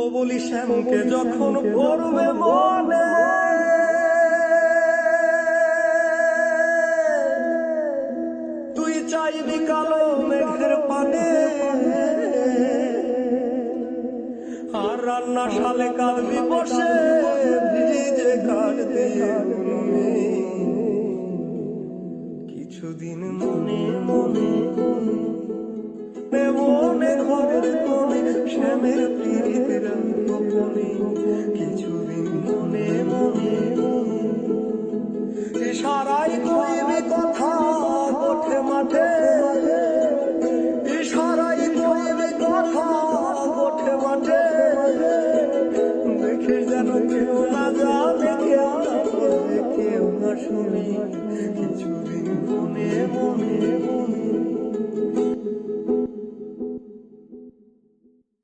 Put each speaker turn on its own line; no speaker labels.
ও বলি শ্যামকে যখন পড়বে মনে, তুই চাইবি কালো মেঘের পানে, আর রান্না শালে কাঁদবি বসে ভিজে কাঠ দিয়ে উনুনে। কিছুদিন মনে মনে মনে ঘরের কোণে শ্যামের প্রীতির গোপনে, কিছুদিন মনে মনে ইশারায় কইবি